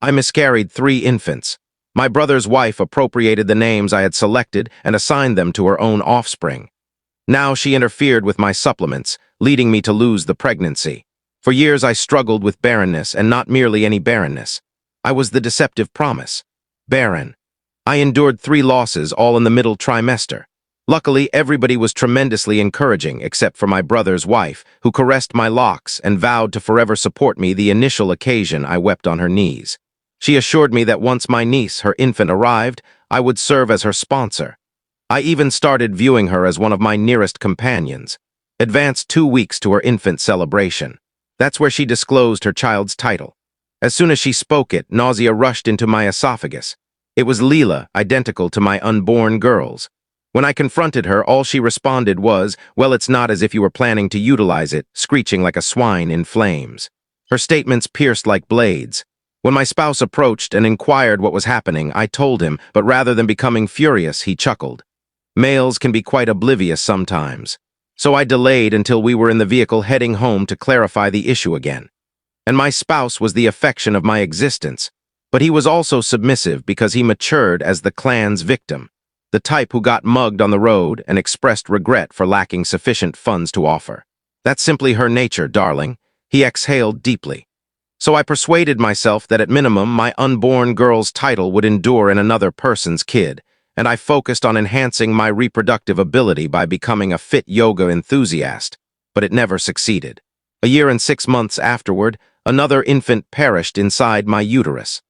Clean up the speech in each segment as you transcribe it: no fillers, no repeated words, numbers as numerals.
I miscarried 3 infants. My brother's wife appropriated the names I had selected and assigned them to her own offspring. Now she interfered with my supplements, leading me to lose the pregnancy. For years I struggled with barrenness, and not merely any barrenness. I was the deceptive promise. Barren. I endured 3 losses, all in the middle trimester. Luckily, everybody was tremendously encouraging, except for my brother's wife, who caressed my locks and vowed to forever support me the initial occasion I wept on her knees. She assured me that once my niece, her infant, arrived, I would serve as her sponsor. I even started viewing her as one of my nearest companions. Advanced 2 weeks to her infant celebration. That's where she disclosed her child's title. As soon as she spoke it, nausea rushed into my esophagus. It was Leela, identical to my unborn girls. When I confronted her, all she responded was, "Well, it's not as if you were planning to utilize it," screeching like a swine in flames. Her statements pierced like blades. When my spouse approached and inquired what was happening, I told him, but rather than becoming furious, he chuckled. Males can be quite oblivious sometimes. So I delayed until we were in the vehicle heading home to clarify the issue again. And my spouse was the affection of my existence. But he was also submissive because he matured as the clan's victim, the type who got mugged on the road and expressed regret for lacking sufficient funds to offer. That's simply her nature, darling. He exhaled deeply. So I persuaded myself that at minimum my unborn girl's title would endure in another person's kid, and I focused on enhancing my reproductive ability by becoming a fit yoga enthusiast, but it never succeeded. A year and 6 months afterward, another infant perished inside my uterus.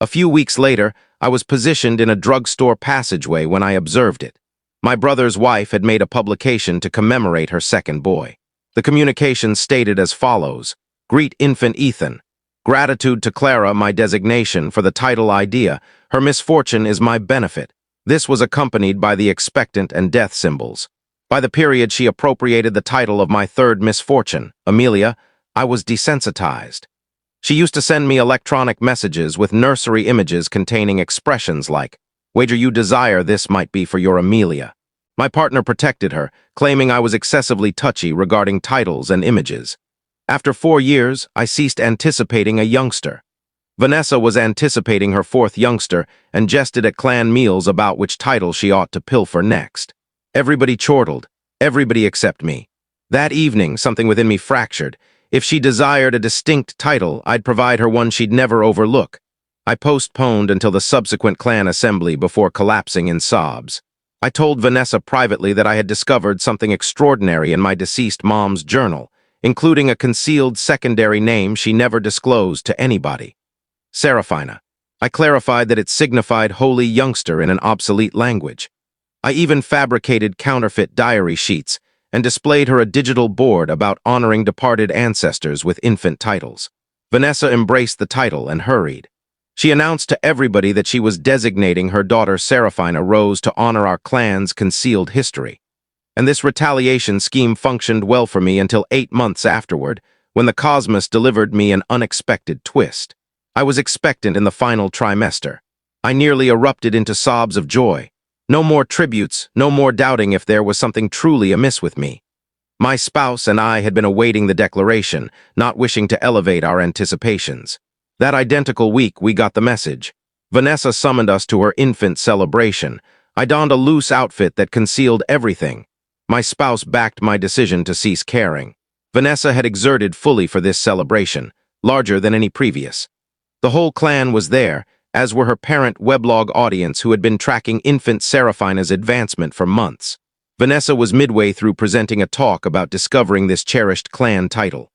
A few weeks later, I was positioned in a drugstore passageway when I observed it. My brother's wife had made a publication to commemorate her second boy. The communication stated as follows: "Greet infant Ethan. Gratitude to Clara, my designation, for the title idea. Her misfortune is my benefit." This was accompanied by the expectant and death symbols. By the period she appropriated the title of my third misfortune, Amelia, I was desensitized. She used to send me electronic messages with nursery images containing expressions like, "Wager you desire this might be for your Amelia." My partner protected her, claiming I was excessively touchy regarding titles and images. After 4 years, I ceased anticipating a youngster. Vanessa was anticipating her 4th youngster and jested at clan meals about which title she ought to pilfer next. Everybody chortled, everybody except me. That evening, something within me fractured. If she desired a distinct title, I'd provide her one she'd never overlook. I postponed until the subsequent clan assembly before collapsing in sobs. I told Vanessa privately that I had discovered something extraordinary in my deceased mom's journal, including a concealed secondary name she never disclosed to anybody. Seraphina. I clarified that it signified holy youngster in an obsolete language. I even fabricated counterfeit diary sheets and displayed her a digital board about honoring departed ancestors with infant titles. Vanessa embraced the title and hurried. She announced to everybody that she was designating her daughter Seraphina Rose to honor our clan's concealed history. And this retaliation scheme functioned well for me until 8 months afterward, when the cosmos delivered me an unexpected twist. I was expectant in the final trimester. I nearly erupted into sobs of joy. No more tributes, no more doubting if there was something truly amiss with me. My spouse and I had been awaiting the declaration, not wishing to elevate our anticipations. That identical week, we got the message. Vanessa summoned us to her infant celebration. I donned a loose outfit that concealed everything. My spouse backed my decision to cease caring. Vanessa had exerted fully for this celebration, larger than any previous. The whole clan was there, as were her parent weblog audience who had been tracking infant Seraphina's advancement for months. Vanessa was midway through presenting a talk about discovering this cherished clan title.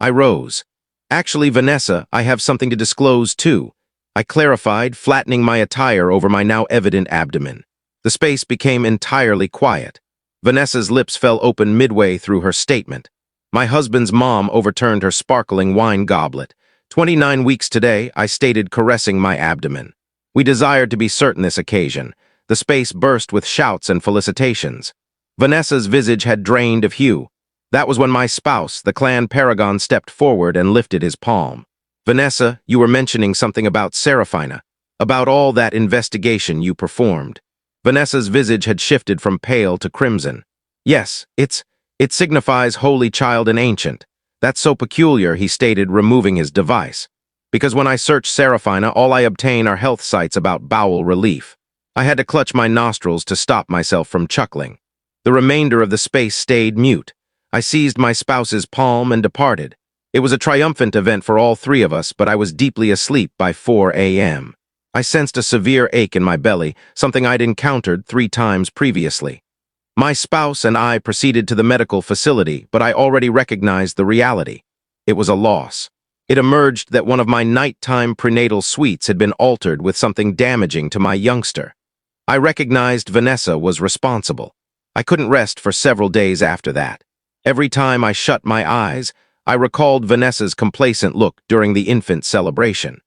I rose. "Actually, Vanessa, I have something to disclose too," I clarified, flattening my attire over my now evident abdomen. The space became entirely quiet. Vanessa's lips fell open midway through her statement. My husband's mom overturned her sparkling wine goblet. 29 weeks today, I stated, caressing my abdomen. We desired to be certain this occasion. The space burst with shouts and felicitations. Vanessa's visage had drained of hue. That was when my spouse, the clan paragon, stepped forward and lifted his palm. "Vanessa, you were mentioning something about Seraphina, about all that investigation you performed." Vanessa's visage had shifted from pale to crimson. "Yes, it signifies holy child and ancient. That's so peculiar," he stated, removing his device. because when I search Serafina, all I obtain are health sites about bowel relief. I had to clutch my nostrils to stop myself from chuckling. The remainder of the space stayed mute. I seized my spouse's palm and departed. It was a triumphant event for all three of us, but I was deeply asleep by 4 a.m. I sensed a severe ache in my belly, something I'd encountered 3 times previously. My spouse and I proceeded to the medical facility, but I already recognized the reality. It was a loss. It emerged that one of my nighttime prenatal suites had been altered with something damaging to my youngster. I recognized Vanessa was responsible. I couldn't rest for several days after that. Every time I shut my eyes, I recalled Vanessa's complacent look during the infant celebration.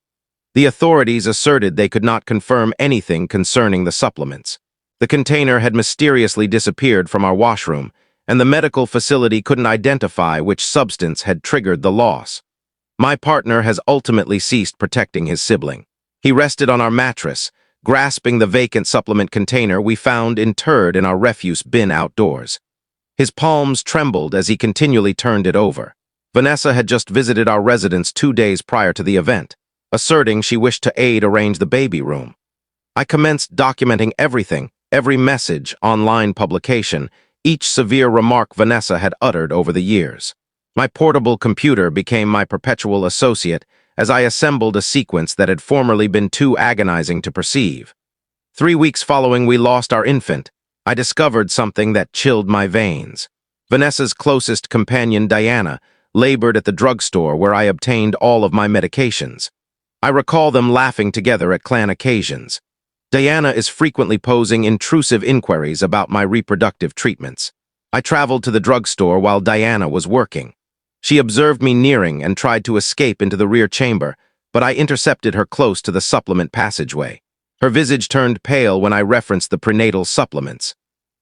The authorities asserted they could not confirm anything concerning the supplements. The container had mysteriously disappeared from our washroom, and the medical facility couldn't identify which substance had triggered the loss. My partner has ultimately ceased protecting his sibling. He rested on our mattress, grasping the vacant supplement container we found interred in our refuse bin outdoors. His palms trembled as he continually turned it over. Vanessa had just visited our residence 2 days prior to the event, asserting she wished to aid arrange the baby room. I commenced documenting everything, every message, online publication, each severe remark Vanessa had uttered over the years. My portable computer became my perpetual associate as I assembled a sequence that had formerly been too agonizing to perceive. 3 weeks following we lost our infant, I discovered something that chilled my veins. Vanessa's closest companion, Diana, labored at the drugstore where I obtained all of my medications. I recall them laughing together at clan occasions. Diana is frequently posing intrusive inquiries about my reproductive treatments. I traveled to the drugstore while Diana was working. She observed me nearing and tried to escape into the rear chamber, but I intercepted her close to the supplement passageway. Her visage turned pale when I referenced the prenatal supplements.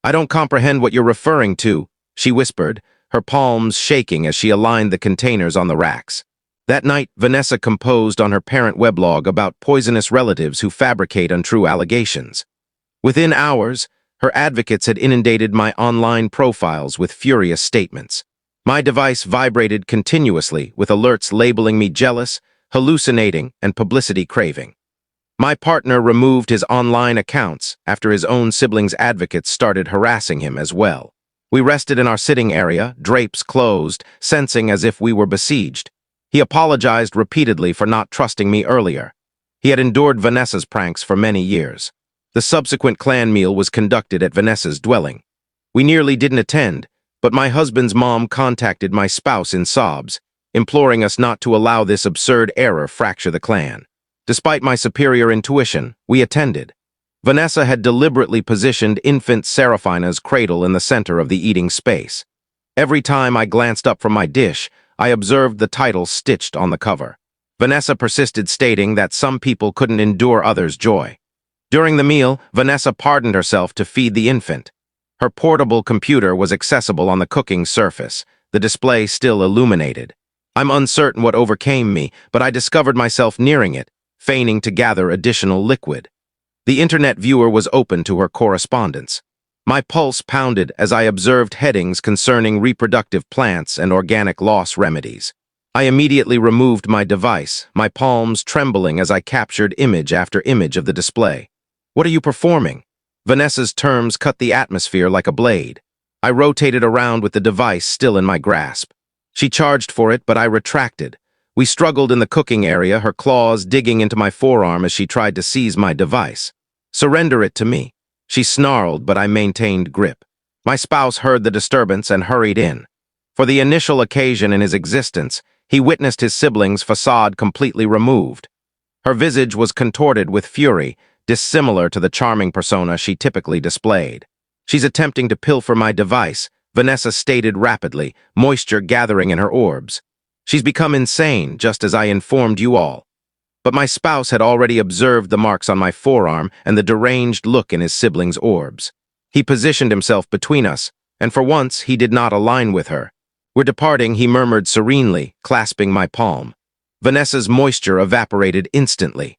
"I don't comprehend what you're referring to," she whispered, her palms shaking as she aligned the containers on the racks. That night, Vanessa composed on her parent weblog about poisonous relatives who fabricate untrue allegations. Within hours, her advocates had inundated my online profiles with furious statements. My device vibrated continuously, with alerts labeling me jealous, hallucinating, and publicity craving. My partner removed his online accounts after his own siblings' advocates started harassing him as well. We rested in our sitting area, drapes closed, sensing as if we were besieged. He apologized repeatedly for not trusting me earlier. He had endured Vanessa's pranks for many years. The subsequent clan meal was conducted at Vanessa's dwelling. We nearly didn't attend, but my husband's mom contacted my spouse in sobs, imploring us not to allow this absurd error fracture the clan. Despite my superior intuition, we attended. Vanessa had deliberately positioned infant Serafina's cradle in the center of the eating space. Every time I glanced up from my dish, I observed the title stitched on the cover. Vanessa persisted, stating that some people couldn't endure others' joy. During the meal, Vanessa pardoned herself to feed the infant. Her portable computer was accessible on the cooking surface, the display still illuminated. I'm uncertain what overcame me, but I discovered myself nearing it, feigning to gather additional liquid. The internet viewer was open to her correspondence. My pulse pounded as I observed headings concerning reproductive plants and organic loss remedies. I immediately removed my device, my palms trembling as I captured image after image of the display. "What are you performing?" Vanessa's terms cut the atmosphere like a blade. I rotated around with the device still in my grasp. She charged for it, but I retracted. We struggled in the cooking area, her claws digging into my forearm as she tried to seize my device. "Surrender it to me." She snarled, but I maintained grip. My spouse heard the disturbance and hurried in. For the initial occasion in his existence, he witnessed his sibling's facade completely removed. Her visage was contorted with fury, dissimilar to the charming persona she typically displayed. "She's attempting to pilfer my device," Vanessa stated rapidly, moisture gathering in her orbs. "She's become insane, just as I informed you all." But my spouse had already observed the marks on my forearm and the deranged look in his sibling's orbs. He positioned himself between us, and for once he did not align with her. "We're departing," he murmured serenely, clasping my palm. Vanessa's moisture evaporated instantly.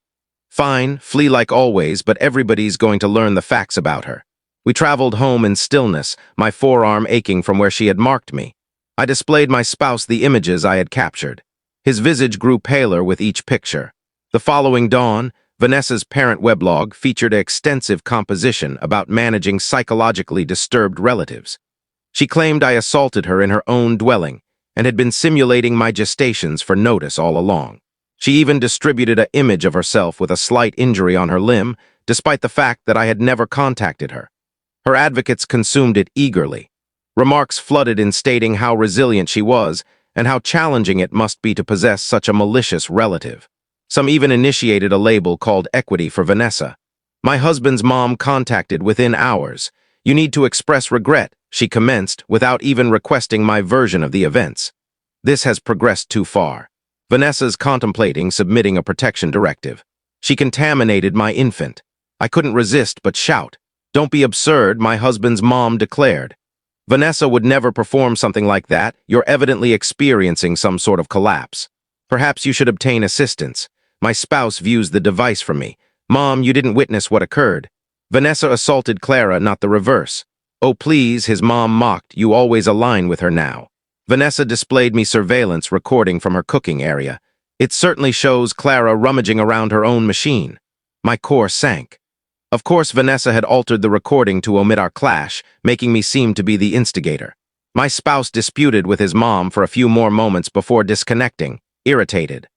"Fine, flee like always, but everybody's going to learn the facts about her." We traveled home in stillness, my forearm aching from where she had marked me. I displayed my spouse the images I had captured. His visage grew paler with each picture. The following dawn, Vanessa's parent weblog featured an extensive composition about managing psychologically disturbed relatives. She claimed I assaulted her in her own dwelling and had been simulating my gestations for notice all along. She even distributed an image of herself with a slight injury on her limb, despite the fact that I had never contacted her. Her advocates consumed it eagerly. Remarks flooded in stating how resilient she was and how challenging it must be to possess such a malicious relative. Some even initiated a label called Equity for Vanessa. My husband's mom contacted within hours. "You need to express regret," she commenced, without even requesting my version of the events. This has progressed too far. Vanessa's contemplating submitting a protection directive. She contaminated my infant. I couldn't resist but shout. "Don't be absurd," my husband's mom declared. "Vanessa would never perform something like that. You're evidently experiencing some sort of collapse. Perhaps you should obtain assistance. My spouse views the device from me. Mom, you didn't witness what occurred. Vanessa assaulted Clara, not the reverse." "Oh, please," his mom mocked. "You always align with her now." Vanessa displayed me surveillance recording from her cooking area. It certainly shows Clara rummaging around her own machine. My core sank. Of course, Vanessa had altered the recording to omit our clash, making me seem to be the instigator. My spouse disputed with his mom for a few more moments before disconnecting, irritated.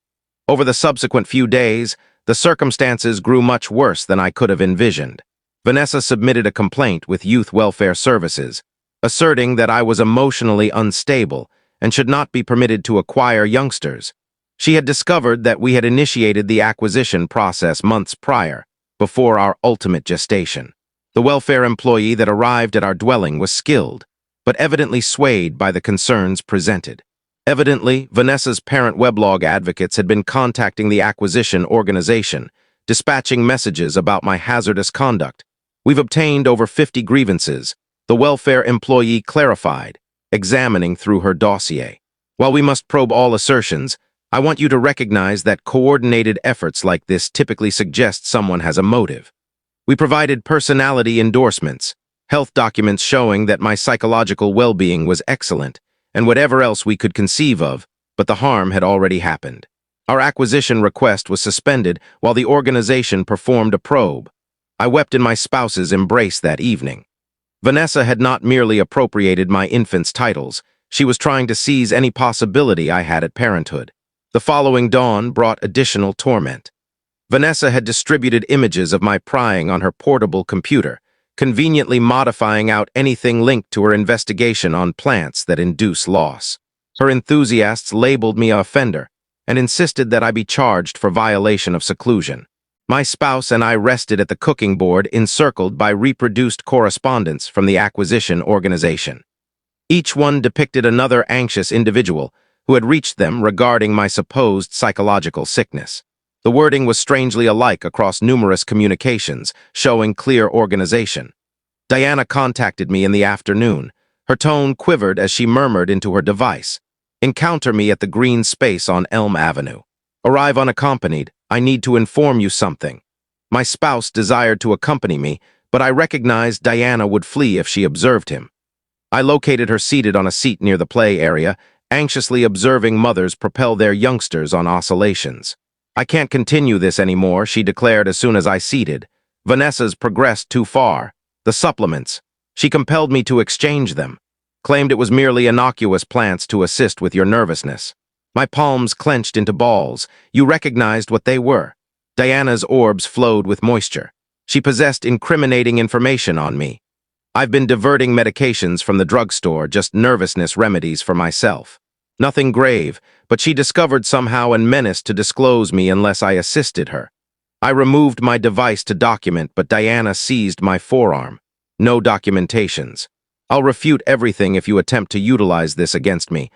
Over the subsequent few days, the circumstances grew much worse than I could have envisioned. Vanessa submitted a complaint with Youth Welfare Services, asserting that I was emotionally unstable and should not be permitted to acquire youngsters. She had discovered that we had initiated the acquisition process months prior, before our ultimate gestation. The welfare employee that arrived at our dwelling was skilled, but evidently swayed by the concerns presented. Evidently, Vanessa's parent weblog advocates had been contacting the acquisition organization, dispatching messages about my hazardous conduct. "We've obtained over 50 grievances," the welfare employee clarified, examining through her dossier. "While we must probe all assertions, I want you to recognize that coordinated efforts like this typically suggest someone has a motive. We provided personality endorsements, health documents showing that my psychological well-being was excellent, and whatever else we could conceive of, but the harm had already happened. Our acquisition request was suspended while the organization performed a probe. I wept in my spouse's embrace that evening. Vanessa had not merely appropriated my infant's titles, she was trying to seize any possibility I had at parenthood. The following dawn brought additional torment. Vanessa had distributed images of my prying on her portable computer, conveniently modifying out anything linked to her investigation on plants that induce loss. Her enthusiasts labeled me an offender and insisted that I be charged for violation of seclusion. My spouse and I rested at the cooking board encircled by reproduced correspondence from the acquisition organization. Each one depicted another anxious individual who had reached them regarding my supposed psychological sickness. The wording was strangely alike across numerous communications, showing clear organization. Diana contacted me in the afternoon. Her tone quivered as she murmured into her device. "Encounter me at the green space on Elm Avenue. Arrive unaccompanied. I need to inform you something." My spouse desired to accompany me, but I recognized Diana would flee if she observed him. I located her seated on a seat near the play area, anxiously observing mothers propel their youngsters on oscillations. "I can't continue this anymore," she declared as soon as I seated. "Vanessa's progressed too far. The supplements. She compelled me to exchange them. Claimed it was merely innocuous plants to assist with your nervousness." My palms clenched into balls. You recognized what they were. Diana's orbs flowed with moisture. She possessed incriminating information on me. "I've been diverting medications from the drugstore, just nervousness remedies for myself. Nothing grave, but she discovered somehow and menaced to disclose me unless I assisted her. I removed my device to document, but Diana seized my forearm. No documentations. I'll refute everything if you attempt to utilize this against me.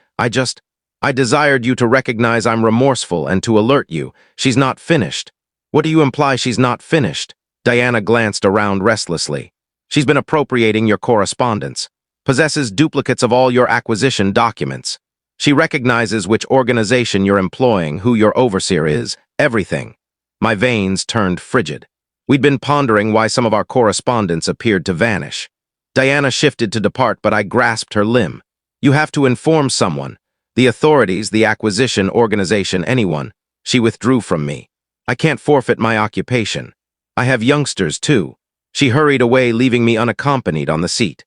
I desired you to recognize I'm remorseful and to alert you. She's not finished." "What do you imply she's not finished?" Diana glanced around restlessly. "She's been appropriating your correspondence. Possesses duplicates of all your acquisition documents. She recognizes which organization you're employing, who your overseer is, everything." My veins turned frigid. We'd been pondering why some of our correspondence appeared to vanish. Diana shifted to depart, but I grasped her limb. "You have to inform someone. The authorities, the acquisition organization, anyone. She withdrew from me. I can't forfeit my occupation. I have youngsters, too. She hurried away, leaving me unaccompanied on the seat.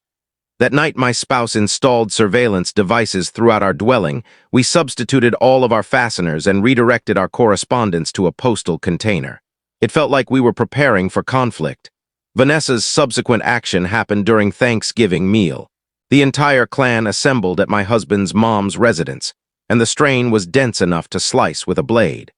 That night, my spouse installed surveillance devices throughout our dwelling. We substituted all of our fasteners and redirected our correspondence to a postal container. It felt like we were preparing for conflict. Vanessa's subsequent action happened during Thanksgiving meal. The entire clan assembled at my husband's mom's residence, and the strain was dense enough to slice with a blade.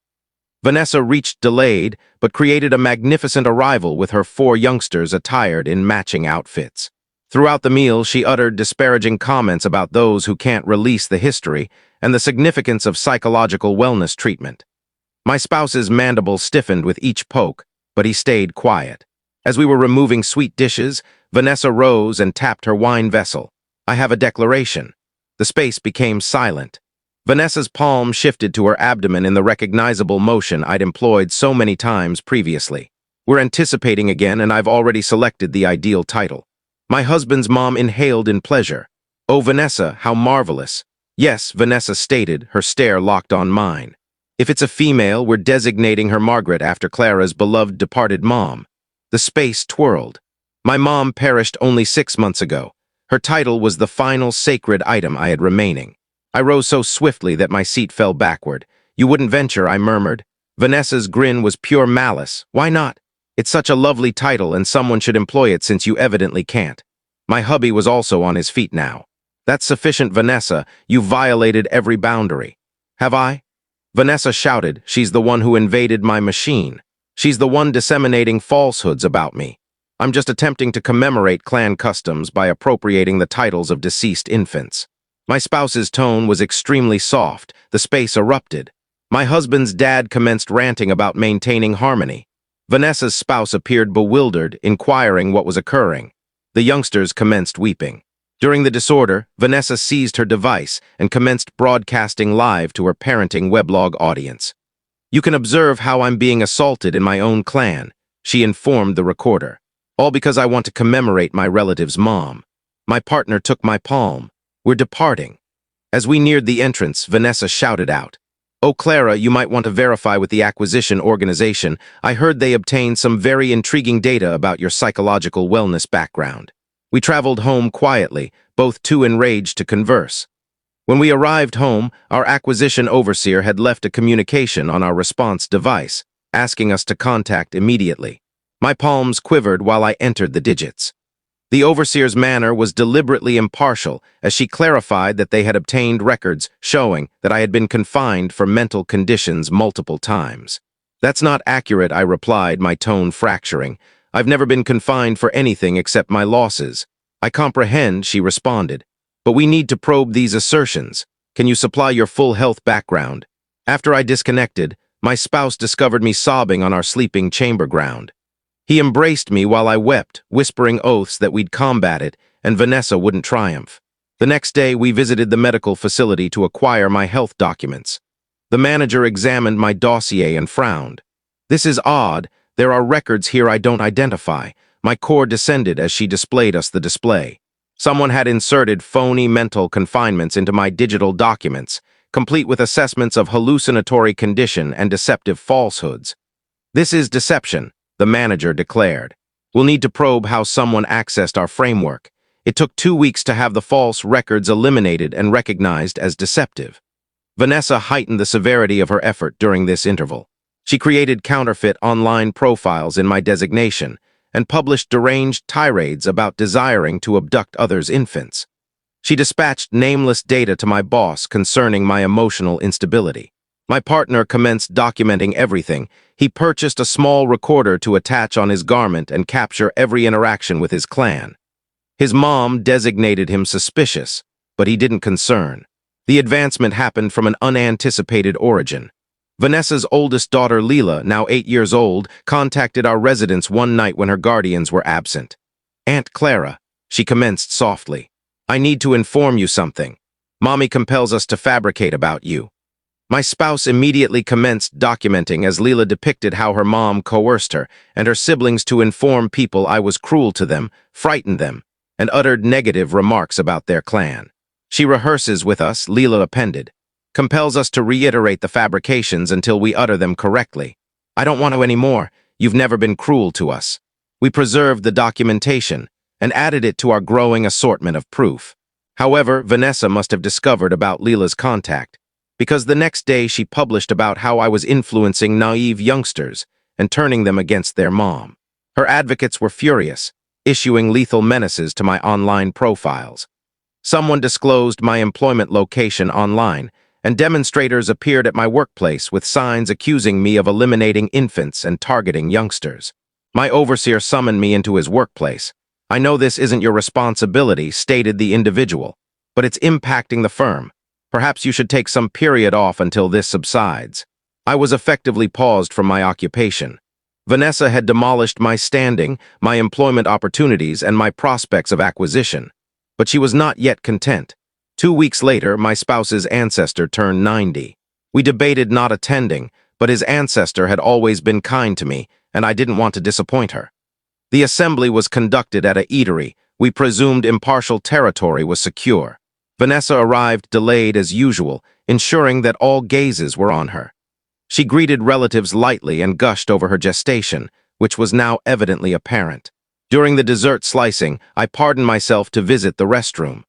Vanessa reached delayed, but created a magnificent arrival with her 4 youngsters attired in matching outfits. Throughout the meal, she uttered disparaging comments about those who can't release the history and the significance of psychological wellness treatment. My spouse's mandible stiffened with each poke, but he stayed quiet. As we were removing sweet dishes, Vanessa rose and tapped her wine vessel. "I have a declaration." The space became silent. Vanessa's palm shifted to her abdomen in the recognizable motion I'd employed so many times previously. We're anticipating again, and I've already selected the ideal title. My husband's mom inhaled in pleasure. "Oh, Vanessa, how marvelous." "Yes," Vanessa stated, her stare locked on mine. "If it's a female, we're designating her Margaret after Clara's beloved departed mom." The space twirled. My mom perished only 6 months ago. Her title was the final sacred item I had remaining. I rose so swiftly that my seat fell backward. "You wouldn't venture," I murmured. Vanessa's grin was pure malice. "Why not? It's such a lovely title, and someone should employ it since you evidently can't." My hubby was also on his feet now. "That's sufficient, Vanessa. You violated every boundary." "Have I?" Vanessa shouted. "She's the one who invaded my machine. She's the one disseminating falsehoods about me. I'm just attempting to commemorate clan customs by appropriating the titles of deceased infants." My spouse's tone was extremely soft. The space erupted. My husband's dad commenced ranting about maintaining harmony. Vanessa's spouse appeared bewildered, inquiring what was occurring. The youngsters commenced weeping. During the disorder, Vanessa seized her device and commenced broadcasting live to her parenting weblog audience. "You can observe how I'm being assaulted in my own clan," she informed the recorder. "All because I want to commemorate my relative's mom. My partner took my palm. We're departing." As we neared the entrance, Vanessa shouted out, "Oh, Clara, you might want to verify with the acquisition organization. I heard they obtained some very intriguing data about your psychological wellness background." We traveled home quietly, both too enraged to converse. When we arrived home, our acquisition overseer had left a communication on our response device, asking us to contact immediately. My palms quivered while I entered the digits. The overseer's manner was deliberately impartial as she clarified that they had obtained records showing that I had been confined for mental conditions multiple times. "That's not accurate," I replied, my tone fracturing. "I've never been confined for anything except my losses." "I comprehend," she responded, "but we need to probe these assertions. Can you supply your full health background?" After I disconnected, my spouse discovered me sobbing on our sleeping chamber ground. He embraced me while I wept, whispering oaths that we'd combat it, and Vanessa wouldn't triumph. The next day, we visited the medical facility to acquire my health documents. The manager examined my dossier and frowned. "This is odd. There are records here I don't identify." My core descended as she displayed us the display. Someone had inserted phony mental confinements into my digital documents, complete with assessments of hallucinatory condition and deceptive falsehoods. "This is deception," the manager declared. "We'll need to probe how someone accessed our framework. It took 2 weeks to have the false records eliminated and recognized as deceptive." Vanessa heightened the severity of her effort during this interval. She created counterfeit online profiles in my designation and published deranged tirades about desiring to abduct others' infants. She dispatched nameless data to my boss concerning my emotional instability. My partner commenced documenting everything. He purchased a small recorder to attach on his garment and capture every interaction with his clan. His mom designated him suspicious, but he didn't concern. The advancement happened from an unanticipated origin. Vanessa's oldest daughter, Leela, now 8 years old, contacted our residence one night when her guardians were absent. "Aunt Clara," she commenced softly, "I need to inform you something. Mommy compels us to fabricate about you." My spouse immediately commenced documenting as Leela depicted how her mom coerced her and her siblings to inform people I was cruel to them, frightened them, and uttered negative remarks about their clan. "She rehearses with us," Leela appended. compels us to reiterate the fabrications until we utter them correctly. I don't want to anymore. You've never been cruel to us. We preserved the documentation and added it to our growing assortment of proof. However, Vanessa must have discovered about Leela's contact, because the next day she published about how I was influencing naive youngsters and turning them against their mom. Her advocates were furious, issuing lethal menaces to my online profiles. Someone disclosed my employment location online, and demonstrators appeared at my workplace with signs accusing me of eliminating infants and targeting youngsters. My overseer summoned me into his workplace. I know this isn't your responsibility, stated the individual, but it's impacting the firm. Perhaps you should take some period off until this subsides. I was effectively paused from my occupation. Vanessa had demolished my standing, my employment opportunities, and my prospects of acquisition. But she was not yet content. 2 weeks later, my spouse's ancestor turned 90. We debated not attending, but his ancestor had always been kind to me, and I didn't want to disappoint her. The assembly was conducted at a eatery. We presumed impartial territory was secure. Vanessa arrived delayed as usual, ensuring that all gazes were on her. She greeted relatives lightly and gushed over her gestation, which was now evidently apparent. During the dessert slicing, I pardoned myself to visit the restroom.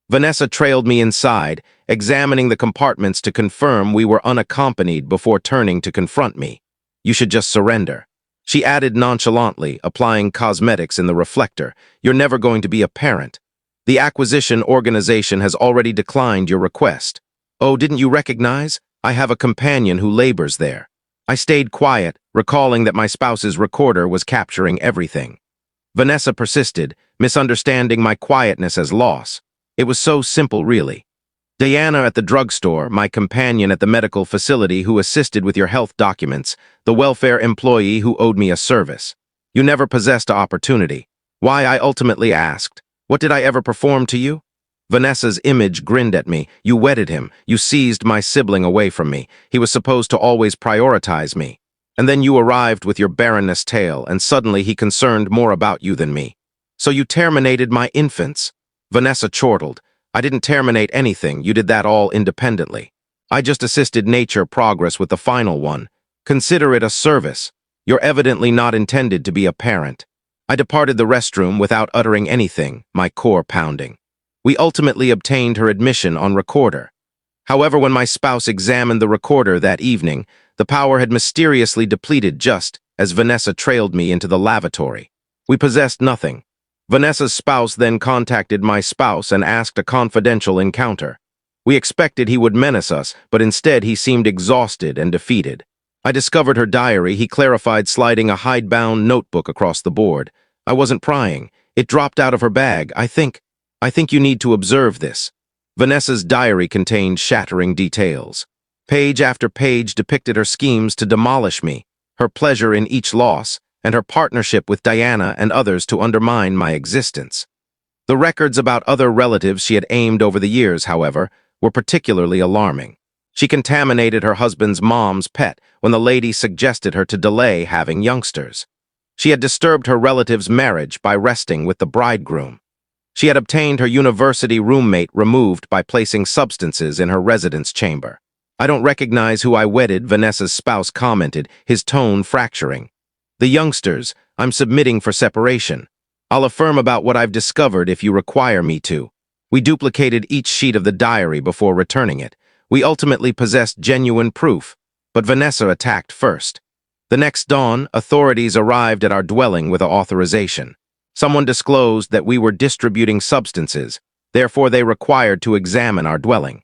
Vanessa trailed me inside, examining the compartments to confirm we were unaccompanied before turning to confront me. You should just surrender. She added nonchalantly, applying cosmetics in the reflector. You're never going to be a parent. The acquisition organization has already declined your request. Oh, didn't you recognize? I have a companion who labors there. I stayed quiet, recalling that my spouse's recorder was capturing everything. Vanessa persisted, misunderstanding my quietness as loss. It was so simple, really. Diana at the drugstore, my companion at the medical facility who assisted with your health documents, the welfare employee who owed me a service. You never possessed an opportunity. Why, I ultimately asked. What did I ever perform to you? Vanessa's image grinned at me. You wedded him. You seized my sibling away from me. He was supposed to always prioritize me. And then you arrived with your barrenness tale, and suddenly he concerned more about you than me. So you terminated my infants. Vanessa chortled. I didn't terminate anything. You did that all independently. I just assisted nature progress with the final one. Consider it a service. You're evidently not intended to be a parent. I departed the restroom without uttering anything, my core pounding. We ultimately obtained her admission on recorder. However, when my spouse examined the recorder that evening, the power had mysteriously depleted just as Vanessa trailed me into the lavatory. We possessed nothing. Vanessa's spouse then contacted my spouse and asked a confidential encounter. We expected he would menace us, but instead he seemed exhausted and defeated. I discovered her diary. He clarified, sliding a hidebound notebook across the board. I wasn't prying. It dropped out of her bag. I think you need to observe this. Vanessa's diary contained shattering details. Page after page depicted her schemes to demolish me, her pleasure in each loss, and her partnership with Diana and others to undermine my existence. The records about other relatives she had aimed over the years, however, were particularly alarming. She contaminated her husband's mom's pet when the lady suggested her to delay having youngsters. She had disturbed her relative's marriage by resting with the bridegroom. She had obtained her university roommate removed by placing substances in her residence chamber. I don't recognize who I wedded, Vanessa's spouse commented, his tone fracturing. The youngsters, I'm submitting for separation. I'll affirm about what I've discovered if you require me to. We duplicated each sheet of the diary before returning it. We ultimately possessed genuine proof, but Vanessa attacked first. The next dawn, authorities arrived at our dwelling with an authorization. Someone disclosed that we were distributing substances, therefore they required to examine our dwelling.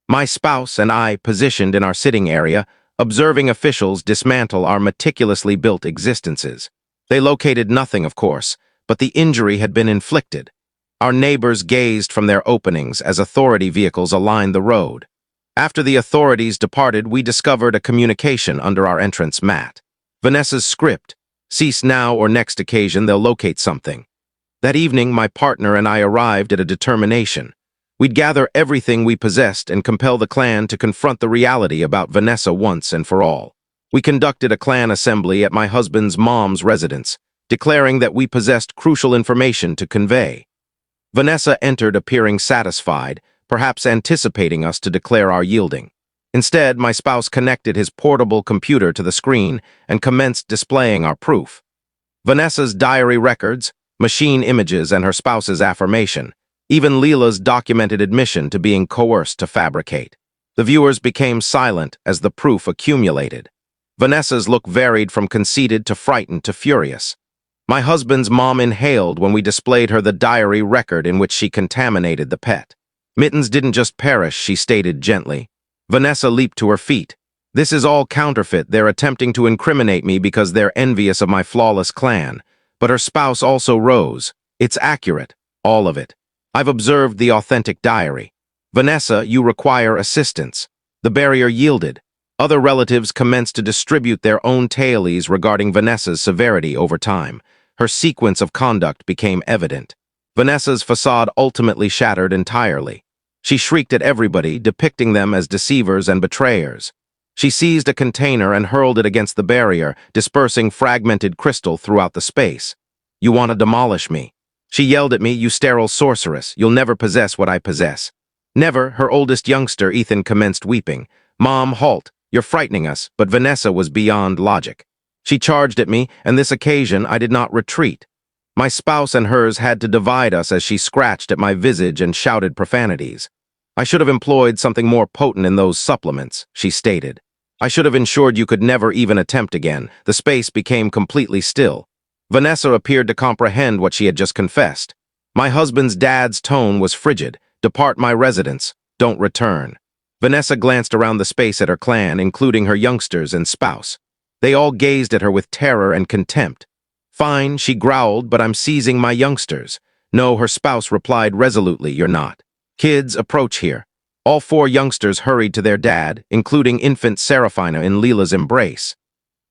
My spouse and I, positioned in our sitting area, observing officials dismantle our meticulously built existences. They located nothing, of course, but the injury had been inflicted. Our neighbors gazed from their openings as authority vehicles aligned the road. After the authorities departed, we discovered a communication under our entrance mat. Vanessa's script: cease now or next occasion they'll locate something. That evening, my partner and I arrived at a determination. We'd gather everything we possessed and compel the clan to confront the reality about Vanessa once and for all. We conducted a clan assembly at my husband's mom's residence, declaring that we possessed crucial information to convey. Vanessa entered appearing satisfied, perhaps anticipating us to declare our yielding. Instead, my spouse connected his portable computer to the screen and commenced displaying our proof. Vanessa's diary records, machine images, and her spouse's affirmation, even Leela's documented admission to being coerced to fabricate. The viewers became silent as the proof accumulated. Vanessa's look varied from conceited to frightened to furious. My husband's mom inhaled when we displayed her the diary record in which she contaminated the pet. Mittens didn't just perish, she stated gently. Vanessa leaped to her feet. This is all counterfeit. They're attempting to incriminate me because they're envious of my flawless clan. But her spouse also rose. It's accurate. All of it. I've observed the authentic diary. Vanessa, you require assistance. The barrier yielded. Other relatives commenced to distribute their own tales regarding Vanessa's severity over time. Her sequence of conduct became evident. Vanessa's facade ultimately shattered entirely. She shrieked at everybody, depicting them as deceivers and betrayers. She seized a container and hurled it against the barrier, dispersing fragmented crystal throughout the space. You want to demolish me? She yelled at me, you sterile sorceress, you'll never possess what I possess. Never, her oldest youngster, Ethan, commenced weeping. Mom, halt, you're frightening us, but Vanessa was beyond logic. She charged at me, and this occasion I did not retreat. My spouse and hers had to divide us as she scratched at my visage and shouted profanities. I should have employed something more potent in those supplements, she stated. I should have ensured you could never even attempt again. The space became completely still. Vanessa appeared to comprehend what she had just confessed. My husband's dad's tone was frigid. Depart my residence. Don't return. Vanessa glanced around the space at her clan, including her youngsters and spouse. They all gazed at her with terror and contempt. Fine, she growled, but I'm seizing my youngsters. No, her spouse replied resolutely, you're not. Kids, approach here. All 4 youngsters hurried to their dad, including infant Seraphina in Leela's embrace.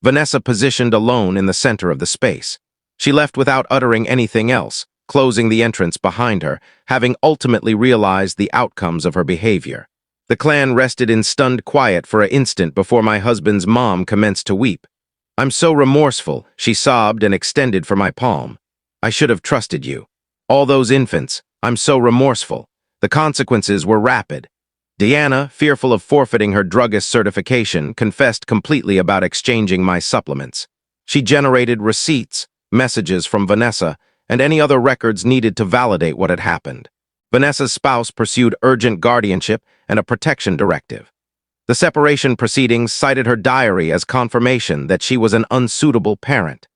Vanessa positioned alone in the center of the space. She left without uttering anything else, closing the entrance behind her, having ultimately realized the outcomes of her behavior. The clan rested in stunned quiet for an instant before my husband's mom commenced to weep. I'm so remorseful, she sobbed and extended for my palm. I should have trusted you. All those infants, I'm so remorseful. The consequences were rapid. Deanna, fearful of forfeiting her druggist certification, confessed completely about exchanging my supplements. She generated receipts, messages from Vanessa, and any other records needed to validate what had happened. Vanessa's spouse pursued urgent guardianship and a protection directive. The separation proceedings cited her diary as confirmation that she was an unsuitable parent.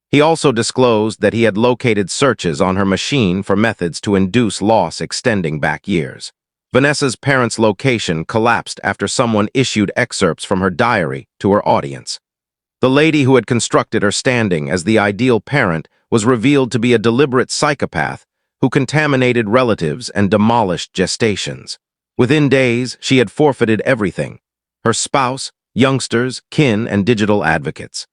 He also disclosed that he had located searches on her machine for methods to induce loss extending back years. Vanessa's parents' location collapsed after someone issued excerpts from her diary to her audience. The lady who had constructed her standing as the ideal parent was revealed to be a deliberate psychopath who contaminated relatives and demolished gestations. Within days, she had forfeited everything: her spouse, youngsters, kin, and digital advocates.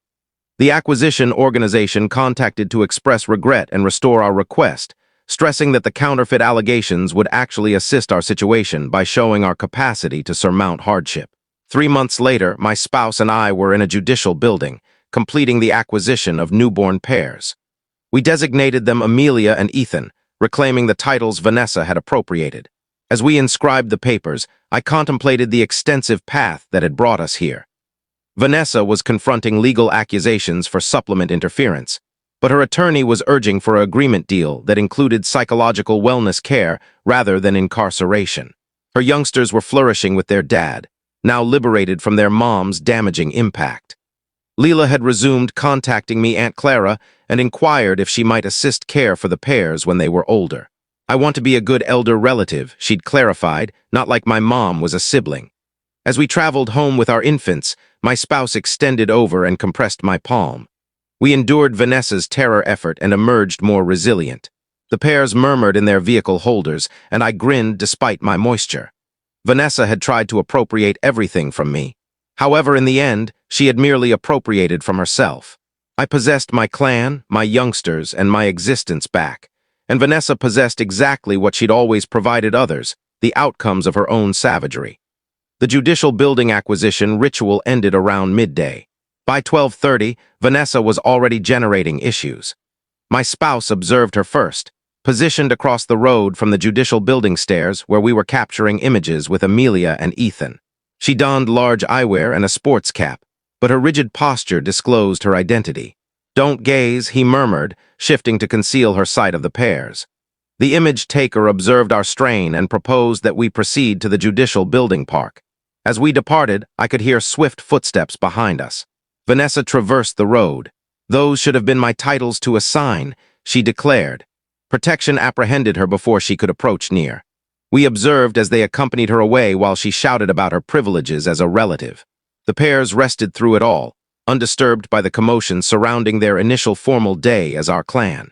The acquisition organization contacted to express regret and restore our request, stressing that the counterfeit allegations would actually assist our situation by showing our capacity to surmount hardship. 3 months later, my spouse and I were in a judicial building, completing the acquisition of newborn pairs. We designated them Amelia and Ethan, reclaiming the titles Vanessa had appropriated. As we inscribed the papers, I contemplated the extensive path that had brought us here. Vanessa was confronting legal accusations for supplement interference, but her attorney was urging for an agreement deal that included psychological wellness care rather than incarceration. Her youngsters were flourishing with their dad, now liberated from their mom's damaging impact. Leela had resumed contacting me, Aunt Clara, and inquired if she might assist care for the pairs when they were older. I want to be a good elder relative, she'd clarified, not like my mom was a sibling. As we traveled home with our infants, my spouse extended over and compressed my palm. We endured Vanessa's terror effort and emerged more resilient. The pairs murmured in their vehicle holders, and I grinned despite my moisture. Vanessa had tried to appropriate everything from me. However, in the end, she had merely appropriated from herself. I possessed my clan, my youngsters, and my existence back, and Vanessa possessed exactly what she'd always provided others, the outcomes of her own savagery. The judicial building acquisition ritual ended around midday. By 12:30, Vanessa was already generating issues. My spouse observed her first, positioned across the road from the judicial building stairs where we were capturing images with Amelia and Ethan. She donned large eyewear and a sports cap, but her rigid posture disclosed her identity. "Don't gaze," he murmured, shifting to conceal her sight of the pairs. The image taker observed our strain and proposed that we proceed to the judicial building park. As we departed, I could hear swift footsteps behind us. Vanessa traversed the road. "Those should have been my titles to a sign," she declared. Protection apprehended her before she could approach near. We observed as they accompanied her away while she shouted about her privileges as a relative. The pairs rested through it all, undisturbed by the commotion surrounding their initial formal day as our clan.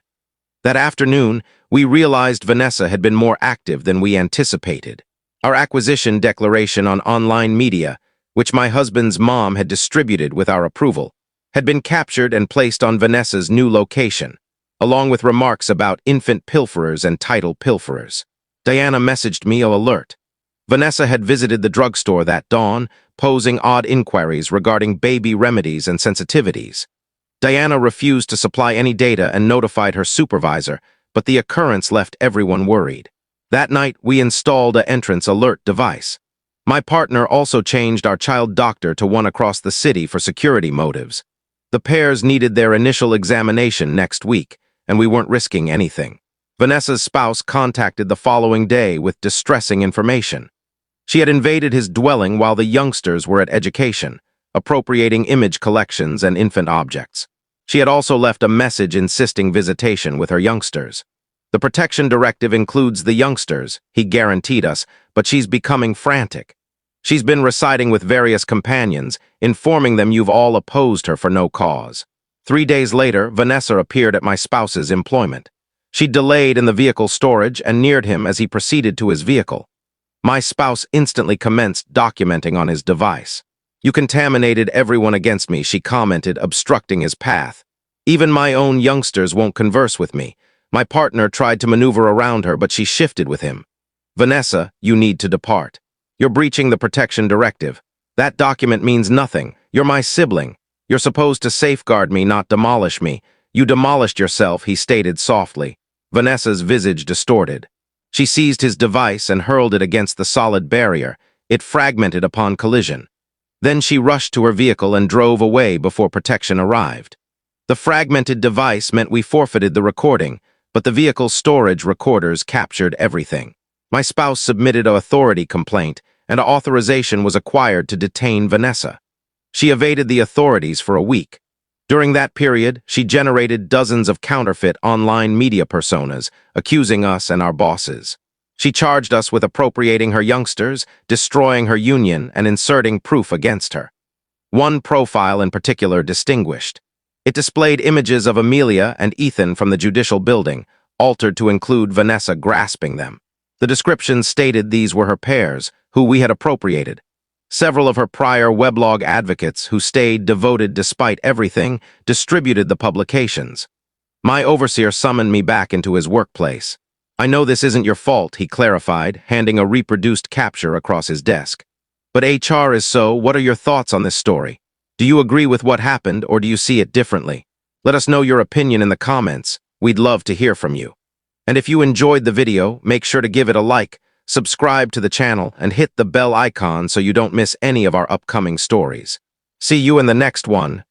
That afternoon, we realized Vanessa had been more active than we anticipated. Our acquisition declaration on online media, which my husband's mom had distributed with our approval, had been captured and placed on Vanessa's new location, along with remarks about infant pilferers and title pilferers. Diana messaged me an alert. Vanessa had visited the drugstore that dawn, posing odd inquiries regarding baby remedies and sensitivities. Diana refused to supply any data and notified her supervisor, but the occurrence left everyone worried. That night, we installed an entrance alert device. My partner also changed our child doctor to one across the city for security motives. The pairs needed their initial examination next week, and we weren't risking anything. Vanessa's spouse contacted the following day with distressing information. She had invaded his dwelling while the youngsters were at education, appropriating image collections and infant objects. She had also left a message insisting visitation with her youngsters. "The protection directive includes the youngsters," he guaranteed us, "but she's becoming frantic. She's been reciting with various companions, informing them you've all opposed her for no cause." 3 days later, Vanessa appeared at my spouse's employment. She delayed in the vehicle storage and neared him as he proceeded to his vehicle. My spouse instantly commenced documenting on his device. "You contaminated everyone against me," she commented, obstructing his path. "Even my own youngsters won't converse with me." My partner tried to maneuver around her, but she shifted with him. "Vanessa, you need to depart. You're breaching the protection directive. That document means nothing. You're my sibling. You're supposed to safeguard me, not demolish me. You demolished yourself," he stated softly. Vanessa's visage distorted. She seized his device and hurled it against the solid barrier. It fragmented upon collision. Then she rushed to her vehicle and drove away before protection arrived. The fragmented device meant we forfeited the recording, but the vehicle's storage recorders captured everything. My spouse submitted an authority complaint, and authorization was acquired to detain Vanessa. She evaded the authorities for a week. During that period, she generated dozens of counterfeit online media personas, accusing us and our bosses. She charged us with appropriating her youngsters, destroying her union, and inserting proof against her. One profile in particular distinguished. It displayed images of Amelia and Ethan from the judicial building, altered to include Vanessa grasping them. The description stated these were her pairs, who we had appropriated. Several of her prior weblog advocates, who stayed devoted despite everything, distributed the publications. My overseer summoned me back into his workplace. "I know this isn't your fault," he clarified, handing a reproduced capture across his desk. "But HR is so. What are your thoughts on this story? Do you agree with what happened, or do you see it differently? Let us know your opinion in the comments. We'd love to hear from you. And if you enjoyed the video, make sure to give it a like, subscribe to the channel, and hit the bell icon so you don't miss any of our upcoming stories. See you in the next one.